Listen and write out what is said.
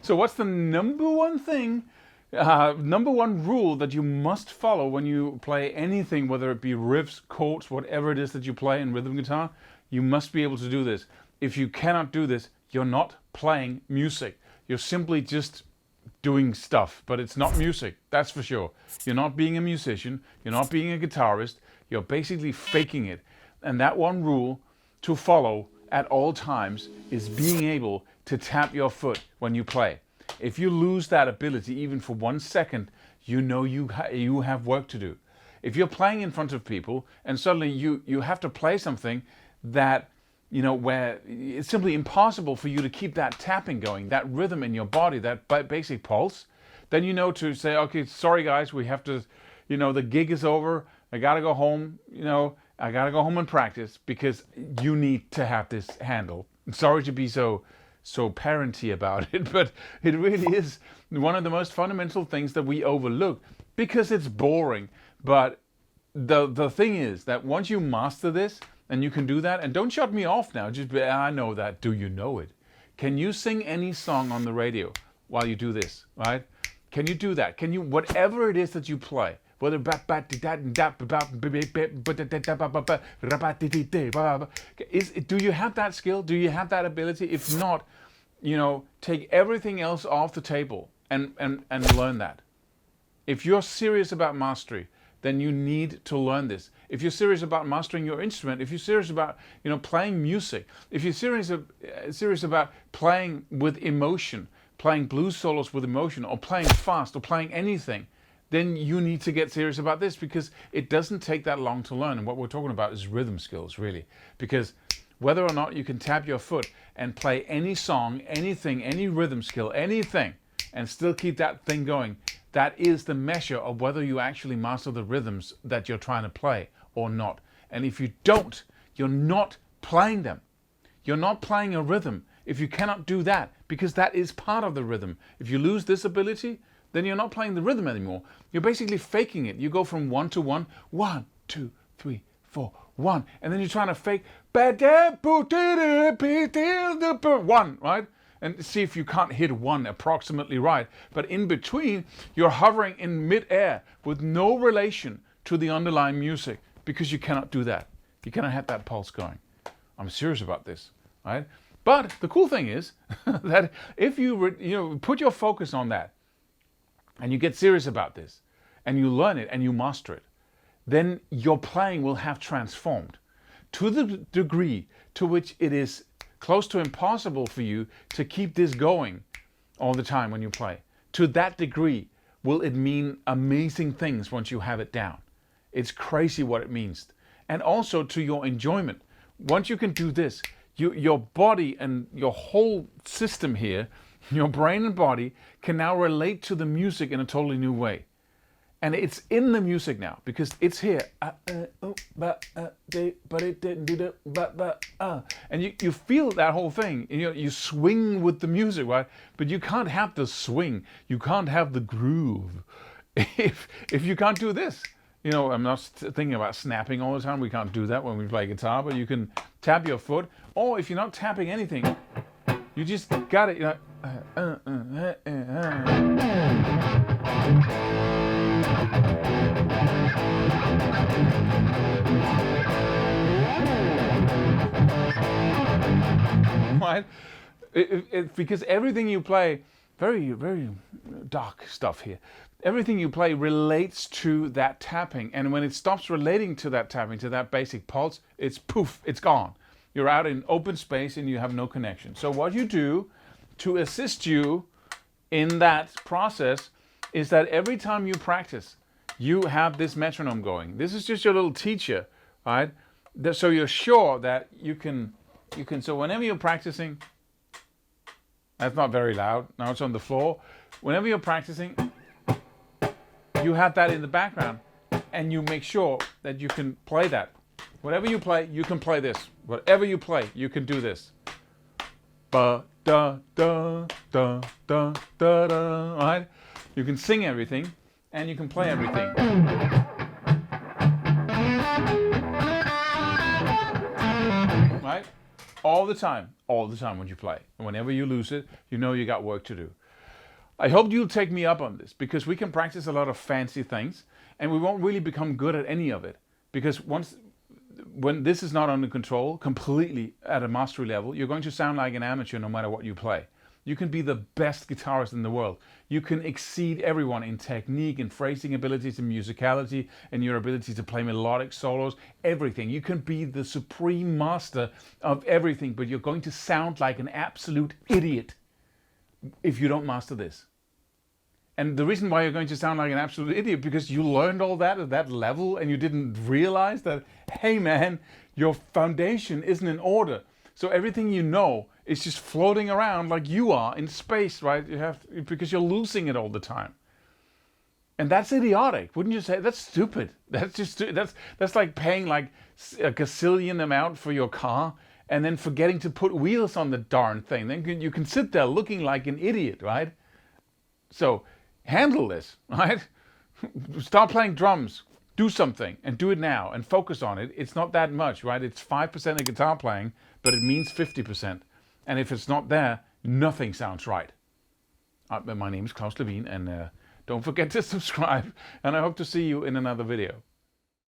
So what's the number one thing, number one rule that you must follow when you play anything, whether it be riffs, chords, whatever it is that you play in rhythm guitar? You must be able to do this. If you cannot do this, you're not playing music. You're simply just doing stuff, but it's not music, that's for sure. You're not being a musician, you're not being a guitarist, you're basically faking it. And that one rule to follow at all times is being able to tap your foot when you play. If you lose that ability even for 1 second, you know you have work to do. If you're playing in front of people and suddenly you have to play something that, you know, where it's simply impossible for you to keep that tapping going, that rhythm in your body, that basic pulse, then you know to say, okay, sorry guys, we have to, you know, the gig is over, I gotta go home, you know, I gotta go home and practice because you need to have this handle. Sorry to be so parenty about it, but it really is one of the most fundamental things that we overlook because it's boring. But the thing is that once you master this and you can do that, and don't shut me off now, just I know that, do you know it? Can you sing any song on the radio while you do this, right? Can you do that? Can you, whatever it is that you play, whether do you have that skill? Do you have that ability? If not, you know, take everything else off the table and learn that. If you're serious about mastery, then you need to learn this. If you're serious about mastering your instrument, if you're serious about, you know, playing music, if you're serious about playing with emotion, playing blues solos with emotion, or playing fast, or playing anything, then you need to get serious about this because it doesn't take that long to learn. And what we're talking about is rhythm skills, really. Because whether or not you can tap your foot and play any song, anything, any rhythm skill, anything, and still keep that thing going, that is the measure of whether you actually master the rhythms that you're trying to play or not. And if you don't, you're not playing them. You're not playing a rhythm if you cannot do that, because that is part of the rhythm. If you lose this ability, then you're not playing the rhythm anymore. You're basically faking it. You go from 1 to 1, 1, 2, 3, 4, 1, and then you're trying to fake 1, right? And see if you can't hit 1 approximately right. But in between, you're hovering in mid-air with no relation to the underlying music because you cannot do that. You cannot have that pulse going. I'm serious about this, right? But the cool thing is that if you put your focus on that and you get serious about this and you learn it and you master it, then your playing will have transformed to the degree to which it is close to impossible for you to keep this going all the time when you play. To that degree will it mean amazing things once you have it down. It's crazy what it means. And also to your enjoyment. Once you can do this, your body and your whole system here, your brain and body, can now relate to the music in a totally new way. And it's in the music now because it's here. And you feel that whole thing. You swing with the music, right? But you can't have the swing. You can't have the groove if you can't do this. You know, I'm not thinking about snapping all the time. We can't do that when we play guitar, but you can tap your foot. Or if you're not tapping anything, you just got it. You know, right? Because everything you play, very, very dark stuff here. Everything you play relates to that tapping. And when it stops relating to that tapping, to that basic pulse, it's poof, it's gone. You're out in open space and you have no connection. So what you do to assist you in that process is that every time you practice, you have this metronome going. This is just your little teacher, right? So you're sure that you can, so whenever you're practicing, that's not very loud, now it's on the floor. Whenever you're practicing, you have that in the background and you make sure that you can play that. Whatever you play, you can play this. Whatever you play, you can do this. Ba da da da da da da. Right? You can sing everything and you can play everything. Right? all the time when you play. And whenever you lose it, you know you got work to do. I hope you'll take me up on this, because we can practice a lot of fancy things and we won't really become good at any of it. Because when this is not under control, completely at a mastery level, you're going to sound like an amateur no matter what you play. You can be the best guitarist in the world. You can exceed everyone in technique, in phrasing abilities, in musicality, and your ability to play melodic solos, everything. You can be the supreme master of everything, but you're going to sound like an absolute idiot if you don't master this. And the reason why you're going to sound like an absolute idiot, because you learned all that at that level and you didn't realize that, hey man, your foundation isn't in order. So everything you know is just floating around like you are in space, right? Because you're losing it all the time. And that's idiotic, wouldn't you say? That's stupid. That's like paying like a gazillion amount for your car and then forgetting to put wheels on the darn thing. Then you can sit there looking like an idiot, right? So handle this, right? Start playing drums. Do something and do it now and focus on it. It's not that much, right? It's 5% of guitar playing, but it means 50%. And if it's not there, nothing sounds right. My name is Claus, and don't forget to subscribe, and I hope to see you in another video.